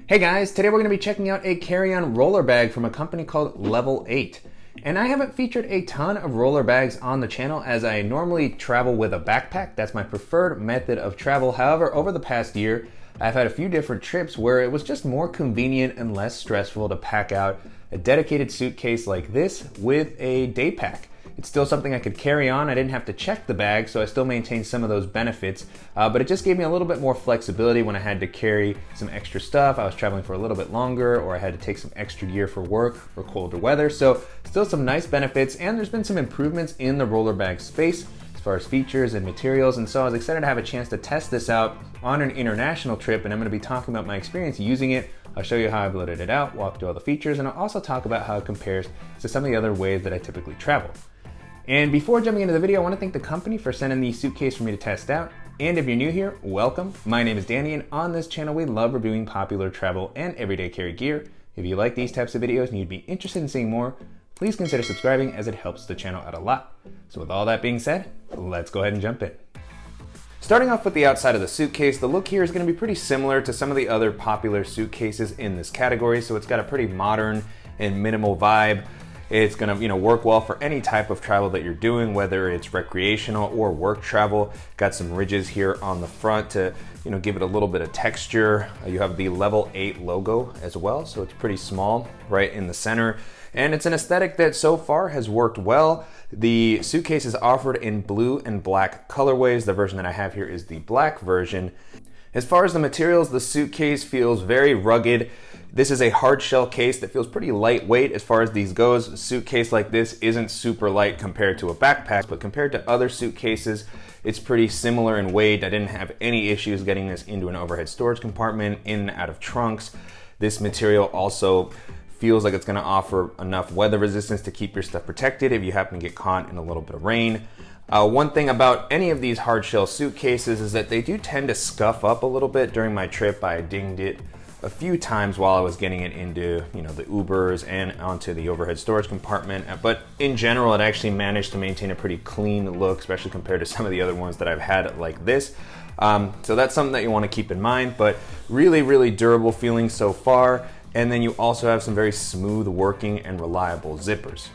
Hey guys, today we're going to be checking out a carry-on roller bag from a company called Level8. And I haven't featured a ton of roller bags on the channel as I normally travel with a backpack. That's my preferred method of travel. However, over the past year, I've had a few different trips where it was just more convenient and less stressful to pack out a dedicated suitcase like this with a day pack. It's still something I could carry on. I didn't have to check the bag, so I still maintained some of those benefits, but it just gave me a little bit more flexibility when I had to carry some extra stuff. I was traveling for a little bit longer, or I had to take some extra gear for work or colder weather. So still some nice benefits, and there's been some improvements in the roller bag space as far as features and materials, and so I was excited to have a chance to test this out on an international trip, and I'm going to be talking about my experience using it. I'll show you how I've loaded it out, walk through all the features, and I'll also talk about how it compares to some of the other ways that I typically travel. And before jumping into the video, I want to thank the company for sending the suitcase for me to test out. And if you're new here, welcome. My name is Danny, and on this channel, we love reviewing popular travel and everyday carry gear. If you like these types of videos and you'd be interested in seeing more, please consider subscribing as it helps the channel out a lot. So with all that being said, let's go ahead and jump in. Starting off with the outside of the suitcase, the look here is going to be pretty similar to some of the other popular suitcases in this category. So it's got a pretty modern and minimal vibe. It's gonna, work well for any type of travel that you're doing, whether it's recreational or work travel. Got some ridges here on the front to, give it a little bit of texture. You have the Level8 logo as well, so it's pretty small right in the center. And it's an aesthetic that so far has worked well. The suitcase is offered in blue and black colorways. The version that I have here is the black version. As far as the materials, the suitcase feels very rugged. This is a hard shell case that feels pretty lightweight as far as these goes. A suitcase like this isn't super light compared to a backpack, but compared to other suitcases, it's pretty similar in weight. I didn't have any issues getting this into an overhead storage compartment, in and out of trunks. This material also feels like it's gonna offer enough weather resistance to keep your stuff protected if you happen to get caught in a little bit of rain. One thing about any of these hard shell suitcases is that they do tend to scuff up a little bit. During my trip, I dinged it a few times while I was getting it into, the Ubers and onto the overhead storage compartment. But in general, it actually managed to maintain a pretty clean look, especially compared to some of the other ones that I've had like this. So that's something that you want to keep in mind, but really, really durable feeling so far. And then you also have some very smooth working and reliable zippers.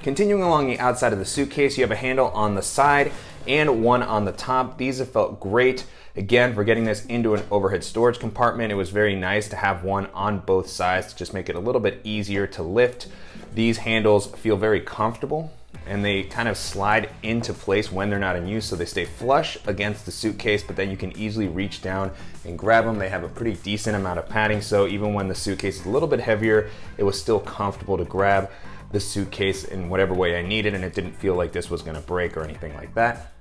Continuing along the outside of the suitcase, you have a handle on the side and one on the top. These have felt great. Again, for getting this into an overhead storage compartment, it was very nice to have one on both sides to just make it a little bit easier to lift. These handles feel very comfortable and they kind of slide into place when they're not in use, so they stay flush against the suitcase, but then you can easily reach down and grab them. They have a pretty decent amount of padding, so even when the suitcase is a little bit heavier, it was still comfortable to grab the suitcase in whatever way I needed, and it didn't feel like this was gonna break or anything like that.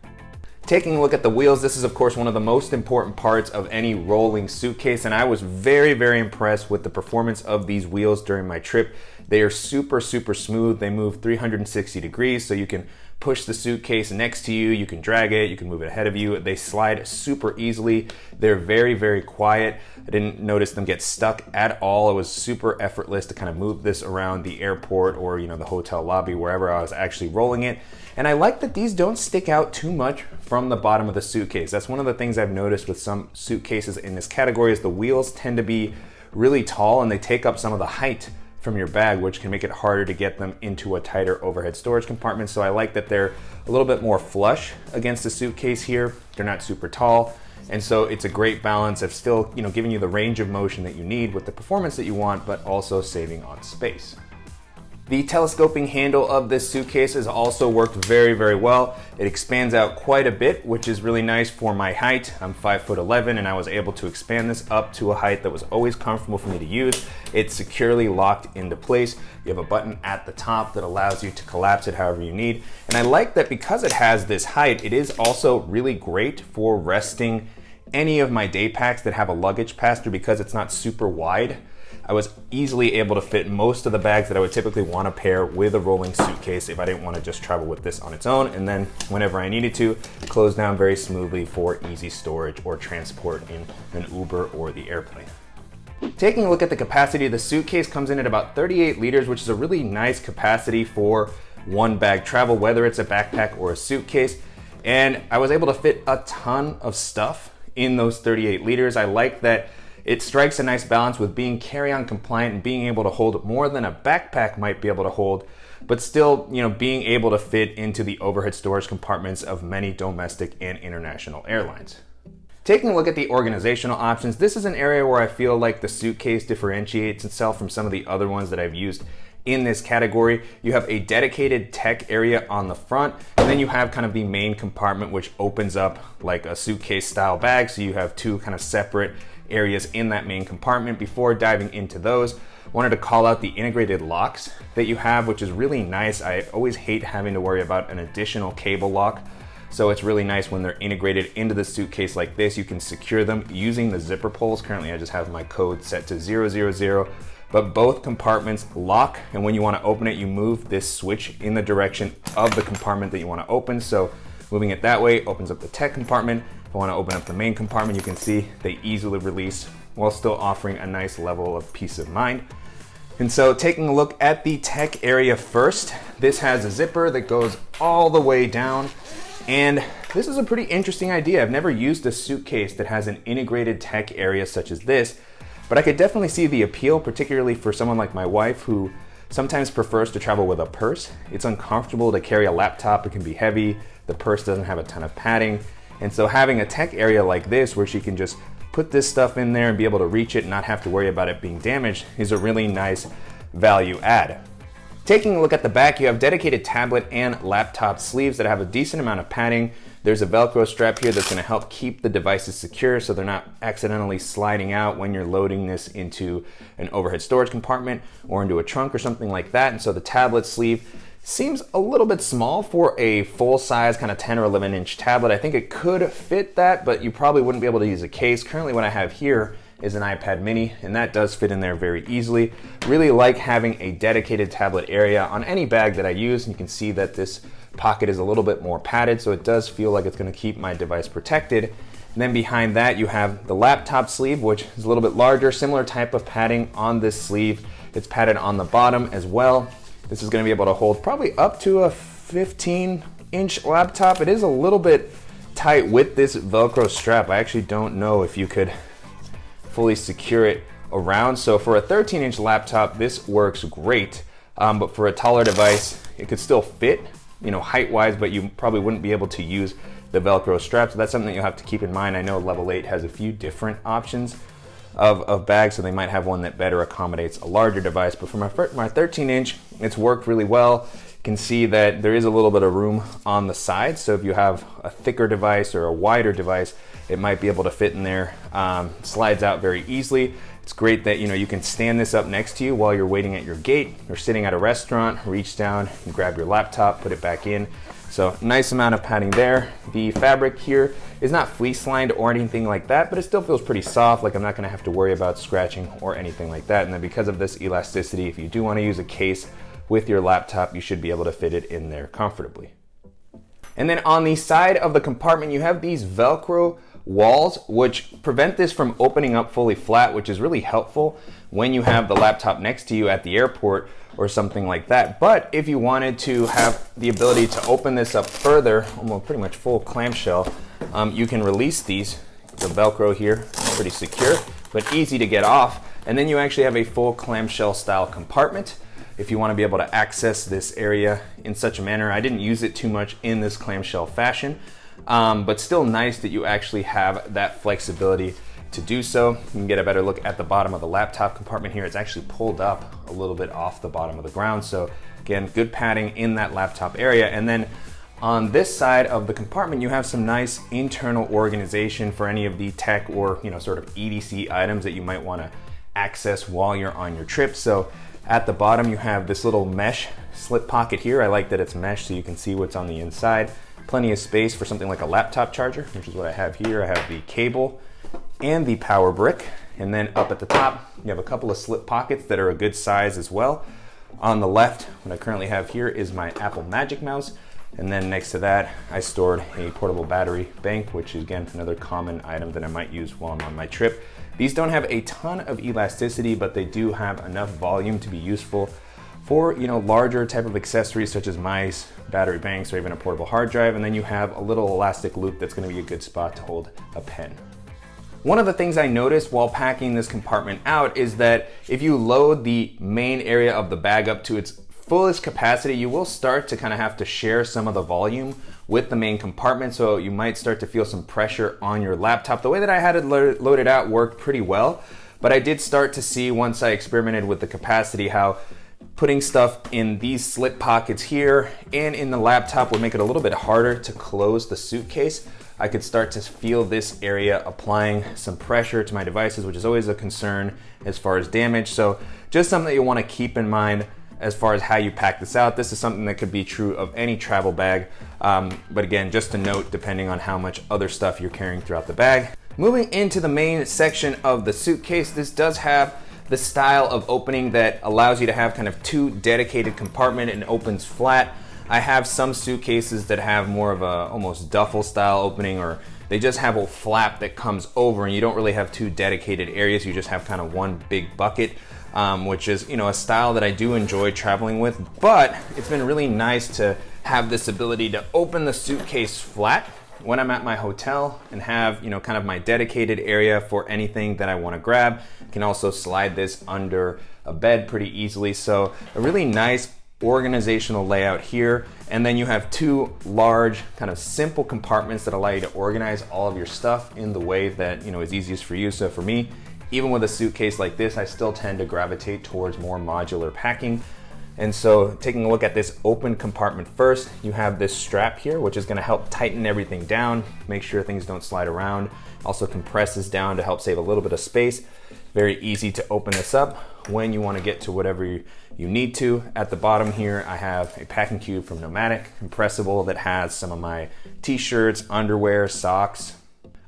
Taking a look at the wheels, this is of course one of the most important parts of any rolling suitcase, and I was very, very impressed with the performance of these wheels during my trip. They are super, super smooth. They move 360 degrees, so you can push the suitcase next to you, you can drag it, you can move it ahead of you. They slide super easily. They're very, very quiet. I didn't notice them get stuck at all. It was super effortless to kind of move this around the airport or the hotel lobby, wherever I was actually rolling it. And I like that these don't stick out too much from the bottom of the suitcase. That's one of the things I've noticed with some suitcases in this category is the wheels tend to be really tall and they take up some of the height from your bag, which can make it harder to get them into a tighter overhead storage compartment. So I like that they're a little bit more flush against the suitcase here. They're not super tall. And so it's a great balance of still, giving you the range of motion that you need with the performance that you want, but also saving on space. The telescoping handle of this suitcase has also worked very, very well. It expands out quite a bit, which is really nice for my height. I'm 5'11", and I was able to expand this up to a height that was always comfortable for me to use. It's securely locked into place. You have a button at the top that allows you to collapse it however you need. And I like that because it has this height, it is also really great for resting any of my day packs that have a luggage pass-through because it's not super wide. I was easily able to fit most of the bags that I would typically want to pair with a rolling suitcase if I didn't want to just travel with this on its own, and then whenever I needed to, close down very smoothly for easy storage or transport in an Uber or the airplane. Taking a look at the capacity of the suitcase, comes in at about 38 liters, which is a really nice capacity for one bag travel, whether it's a backpack or a suitcase. And I was able to fit a ton of stuff in those 38 liters. I like that it strikes a nice balance with being carry-on compliant and being able to hold more than a backpack might be able to hold, but still, being able to fit into the overhead storage compartments of many domestic and international airlines. Taking a look at the organizational options, this is an area where I feel like the Suitcase differentiates itself from some of the other ones that I've used in this category. You have a dedicated tech area on the front, and then you have kind of the main compartment, which opens up like a suitcase style bag. So you have two kind of separate areas in that main compartment. Before diving into those, I wanted to call out the integrated locks that you have, which is really nice. I always hate having to worry about an additional cable lock. So it's really nice when they're integrated into the suitcase like this. You can secure them using the zipper pulls. Currently, I just have my code set to 000, but both compartments lock. And when you want to open it, you move this switch in the direction of the compartment that you want to open. So moving it that way opens up the tech compartment. If I want to open up the main compartment, you can see they easily release while still offering a nice level of peace of mind. And so taking a look at the tech area first, this has a zipper that goes all the way down. And this is a pretty interesting idea. I've never used a suitcase that has an integrated tech area such as this, but I could definitely see the appeal, particularly for someone like my wife who sometimes prefers to travel with a purse. It's uncomfortable to carry a laptop, it can be heavy, the purse doesn't have a ton of padding. And so having a tech area like this where she can just put this stuff in there and be able to reach it and not have to worry about it being damaged is a really nice value add. Taking a look at the back, you have dedicated tablet and laptop sleeves that have a decent amount of padding. There's a Velcro strap here that's going to help keep the devices secure so they're not accidentally sliding out when you're loading this into an overhead storage compartment or into a trunk or something like that. And so the tablet sleeve seems a little bit small for a full-size kind of 10 or 11 inch tablet. I think it could fit that, but you probably wouldn't be able to use a case. Currently what I have here is an iPad mini, and that does fit in there very easily. Really like having a dedicated tablet area on any bag that I use. And you can see that this pocket is a little bit more padded, so it does feel like it's going to keep my device protected. And then behind that you have the laptop sleeve, which is a little bit larger, similar type of padding on this sleeve. It's padded on the bottom as well. This is going to be able to hold probably up to a 15-inch laptop. It is a little bit tight with this Velcro strap. I actually don't know if you could fully secure it around. So for a 13-inch laptop, this works great. But for a taller device, it could still fit, height-wise, but you probably wouldn't be able to use the Velcro strap. So that's something you'll have to keep in mind. I know Level 8 has a few different options of bags, so they might have one that better accommodates a larger device. But for my 13-inch, it's worked really well. You can see that there is a little bit of room on the side. So if you have a thicker device or a wider device, it might be able to fit in there. Slides out very easily. It's great that you can stand this up next to you while you're waiting at your gate or sitting at a restaurant, reach down and grab your laptop, put it back in. So nice amount of padding there. The fabric here is not fleece lined or anything like that, but it still feels pretty soft, like I'm not gonna have to worry about scratching or anything like that. And then because of this elasticity, if you do wanna use a case with your laptop, you should be able to fit it in there comfortably. And then on the side of the compartment, you have these Velcro walls, which prevent this from opening up fully flat, which is really helpful when you have the laptop next to you at the airport or something like that. But if you wanted to have the ability to open this up further, almost pretty much full clamshell, you can release these. The Velcro here, pretty secure, but easy to get off. And then you actually have a full clamshell style compartment if you want to be able to access this area in such a manner. I didn't use it too much in this clamshell fashion, but still nice that you actually have that flexibility to do so. You can get a better look at the bottom of the laptop compartment here. It's actually pulled up a little bit off the bottom of the ground. So again, good padding in that laptop area. And then on this side of the compartment, you have some nice internal organization for any of the tech or sort of EDC items that you might want to access while you're on your trip. So at the bottom, you have this little mesh slip pocket here. I like that it's mesh so you can see what's on the inside. Plenty of space for something like a laptop charger, which is what I have here. I have the cable and the power brick. And then up at the top, you have a couple of slip pockets that are a good size as well. On the left, what I currently have here is my Apple Magic Mouse. And then next to that, I stored a portable battery bank, which is again, another common item that I might use while I'm on my trip. These don't have a ton of elasticity, but they do have enough volume to be useful for larger type of accessories such as mice, battery banks, or even a portable hard drive. And then you have a little elastic loop that's going to be a good spot to hold a pen. One of the things I noticed while packing this compartment out is that if you load the main area of the bag up to its fullest capacity, you will start to kind of have to share some of the volume with the main compartment, so you might start to feel some pressure on your laptop. The way that I had it loaded out worked pretty well, but I did start to see, once I experimented with the capacity, how putting stuff in these slip pockets here and in the laptop would make it a little bit harder to close the suitcase. I could start to feel this area applying some pressure to my devices, which is always a concern as far as damage. So just something that you want to keep in mind as far as how you pack this out. This is something that could be true of any travel bag. But again, just a note, depending on how much other stuff you're carrying throughout the bag. Moving into the main section of the suitcase, this does have the style of opening that allows you to have kind of two dedicated compartments and opens flat. I have some suitcases that have more of a almost duffel style opening, or they just have a flap that comes over and you don't really have two dedicated areas. You just have kind of one big bucket. Which is, a style that I do enjoy traveling with, but it's been really nice to have this ability to open the suitcase flat when I'm at my hotel and have, kind of my dedicated area for anything that I want to grab. I can also slide this under a bed pretty easily. So a really nice organizational layout here. And then you have two large kind of simple compartments that allow you to organize all of your stuff in the way that, is easiest for you. So for me, even with a suitcase like this, I still tend to gravitate towards more modular packing. And so taking a look at this open compartment first, you have this strap here, which is gonna help tighten everything down, make sure things don't slide around. Also compresses down to help save a little bit of space. Very easy to open this up when you wanna get to whatever you need to. At the bottom here, I have a packing cube from Nomadic, compressible, that has some of my t-shirts, underwear, socks.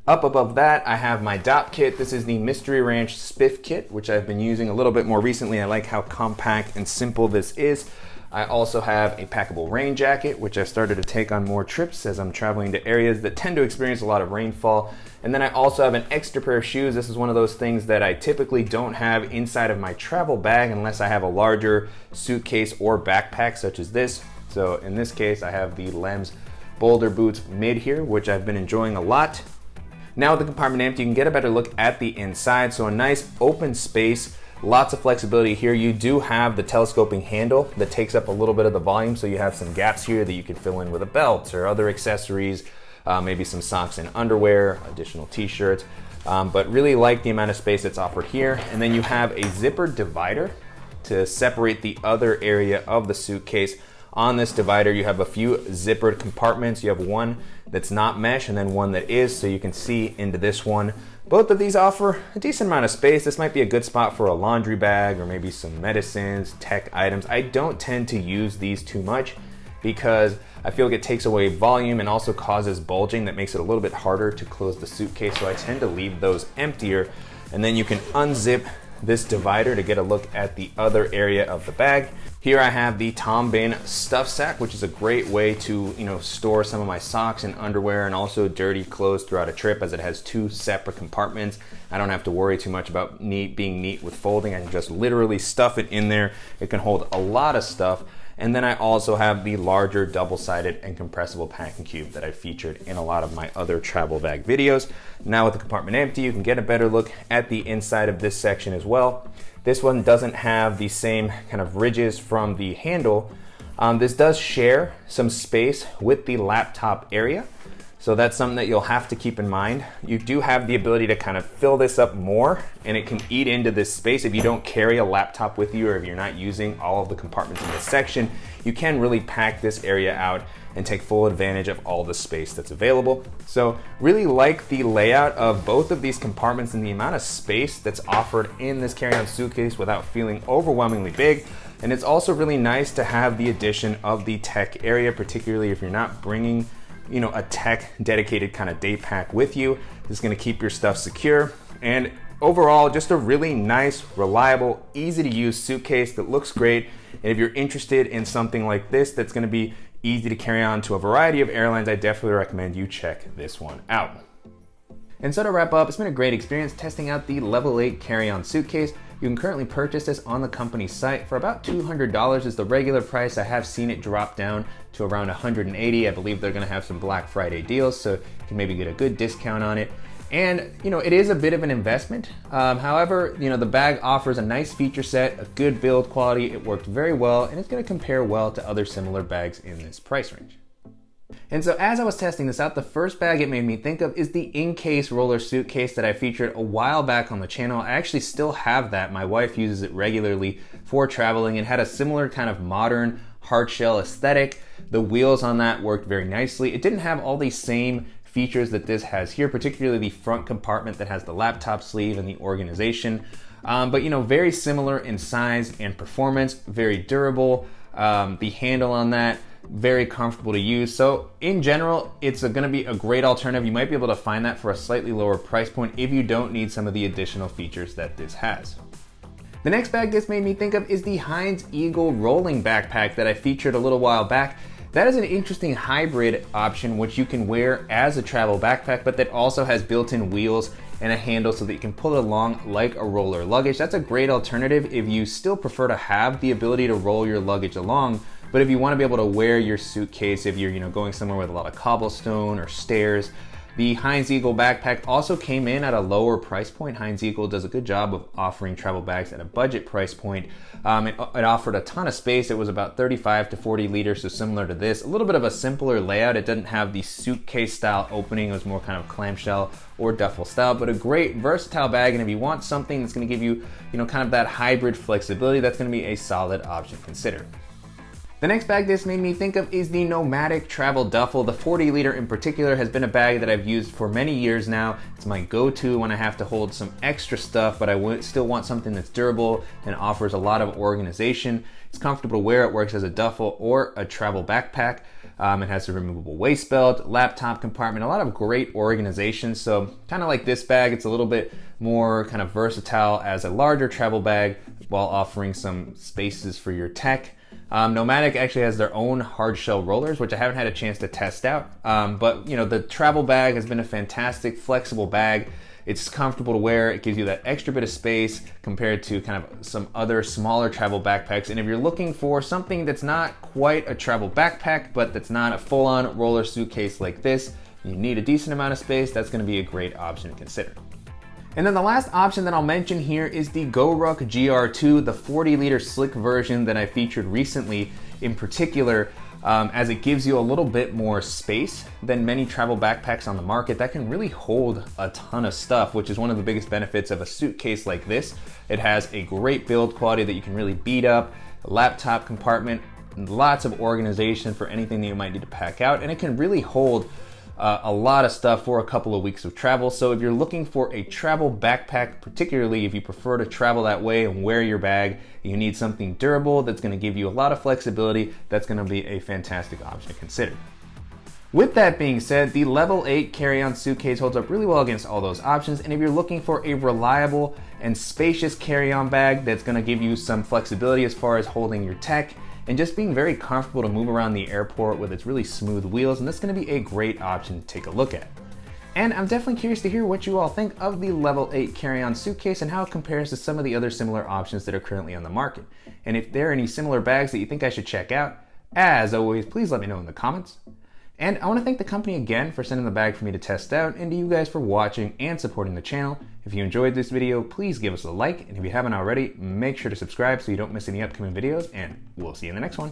Up above that, I have my DOP kit. This is the Mystery Ranch Spiff kit, which I've been using a little bit more recently. I like how compact and simple this is. I also have a packable rain jacket, which I've started to take on more trips as I'm traveling to areas that tend to experience a lot of rainfall. And then I also have an extra pair of shoes. This is one of those things that I typically don't have inside of my travel bag unless I have a larger suitcase or backpack such as this. So in this case, I have the Lems Boulder Boots Mid here, which I've been enjoying a lot. Now with the compartment empty, you can get a better look at the inside. So a nice open space, lots of flexibility here. You do have the telescoping handle that takes up a little bit of the volume. So you have some gaps here that you can fill in with a belt or other accessories, maybe some socks and underwear, additional t-shirts, but really like the amount of space that's offered here. And then you have a zipper divider to separate the other area of the suitcase. On this divider, you have a few zippered compartments. You have one that's not mesh and then one that is, so you can see into this one. Both of these offer a decent amount of space. This might be a good spot for a laundry bag or maybe some medicines, tech items. I don't tend to use these too much because I feel like it takes away volume and also causes bulging that makes it a little bit harder to close the suitcase. So I tend to leave those emptier, and then you can unzip this divider to get a look at the other area of the bag. Here I have the Tom Bin stuff sack, which is a great way to store some of my socks and underwear and also dirty clothes throughout a trip, as it has two separate compartments. I don't have to worry too much about being neat with folding. I can just literally stuff it in there. It can hold a lot of stuff. And then I also have the larger double-sided and compressible packing cube that I featured in a lot of my other travel bag videos. Now with the compartment empty, you can get a better look at the inside of this section as well. This one doesn't have the same kind of ridges from the handle. This does share some space with the laptop area. So that's something that you'll have to keep in mind. You do have the ability to kind of fill this up more, and it can eat into this space. If you don't carry a laptop with you, or if you're not using all of the compartments in this section, you can really pack this area out and take full advantage of all the space that's available. So really like the layout of both of these compartments and the amount of space that's offered in this carry-on suitcase without feeling overwhelmingly big. And it's also really nice to have the addition of the tech area, particularly if you're not bringing a tech dedicated kind of day pack with you. This is going to keep your stuff secure, and overall just a really nice, reliable, easy to use suitcase that looks great. And if you're interested in something like this that's going to be easy to carry on to a variety of airlines, I definitely recommend you check this one out. And so to wrap up, it's been a great experience testing out the Level 8 carry-on suitcase. You can currently purchase this on the company's site for about $200 is the regular price. I have seen it drop down to around $180. I believe they're gonna have some Black Friday deals, so you can maybe get a good discount on it. And it is a bit of an investment. However, the bag offers a nice feature set, a good build quality, it worked very well, and it's gonna compare well to other similar bags in this price range. And so as I was testing this out, the first bag it made me think of is the in-case roller suitcase that I featured a while back on the channel. I actually still have that. My wife uses it regularly for traveling. It had a similar kind of modern hard shell aesthetic. The wheels on that worked very nicely. It didn't have all these same features that this has here, particularly the front compartment that has the laptop sleeve and the organization. But very similar in size and performance, very durable. The handle on that, very comfortable to use. So in general, it's gonna be a great alternative. You might be able to find that for a slightly lower price point if you don't need some of the additional features that this has. The next bag this made me think of is the Heinz Eagle rolling backpack that I featured a little while back. That is an interesting hybrid option which you can wear as a travel backpack, but that also has built-in wheels and a handle so that you can pull it along like a roller luggage. That's a great alternative if you still prefer to have the ability to roll your luggage along, but if you want to be able to wear your suitcase, if you're going somewhere with a lot of cobblestone or stairs. The Heinz Eagle backpack also came in at a lower price point. Heinz Eagle does a good job of offering travel bags at a budget price point. It offered a ton of space. It was about 35 to 40 liters, so similar to this. A little bit of a simpler layout. It didn't have the suitcase style opening. It was more kind of clamshell or duffel style, but a great versatile bag. And if you want something that's gonna give you, kind of that hybrid flexibility, that's gonna be a solid option to consider. The next bag this made me think of is the Nomadic Travel Duffel. The 40 liter in particular has been a bag that I've used for many years now. It's my go-to when I have to hold some extra stuff, but I still want something that's durable and offers a lot of organization. It's comfortable to wear. It works as a duffel or a travel backpack. It has a removable waist belt, laptop compartment, a lot of great organization. So kind of like this bag, it's a little bit more kind of versatile as a larger travel bag while offering some spaces for your tech. Nomadic actually has their own hard shell rollers, which I haven't had a chance to test out. But the travel bag has been a fantastic, flexible bag. It's comfortable to wear. It gives you that extra bit of space compared to kind of some other smaller travel backpacks. And if you're looking for something that's not quite a travel backpack, but that's not a full-on roller suitcase like this, you need a decent amount of space, that's gonna be a great option to consider. And then the last option that I'll mention here is the GoRuck GR2, the 40 liter slick version that I featured recently in particular, as it gives you a little bit more space than many travel backpacks on the market that can really hold a ton of stuff, which is one of the biggest benefits of a suitcase like this. It has a great build quality that you can really beat up, a laptop compartment, lots of organization for anything that you might need to pack out, and it can really hold a lot of stuff for a couple of weeks of travel. So if you're looking for a travel backpack, particularly if you prefer to travel that way and wear your bag, you need something durable that's gonna give you a lot of flexibility, that's gonna be a fantastic option to consider. With that being said, the Level 8 carry-on suitcase holds up really well against all those options, and if you're looking for a reliable and spacious carry-on bag that's gonna give you some flexibility as far as holding your tech, and just being very comfortable to move around the airport with its really smooth wheels, and that's gonna be a great option to take a look at. And I'm definitely curious to hear what you all think of the Level 8 carry-on suitcase and how it compares to some of the other similar options that are currently on the market. And if there are any similar bags that you think I should check out, as always, please let me know in the comments. And I want to thank the company again for sending the bag for me to test out, and to you guys for watching and supporting the channel. If you enjoyed this video, please give us a like, and if you haven't already, make sure to subscribe so you don't miss any upcoming videos, and we'll see you in the next one.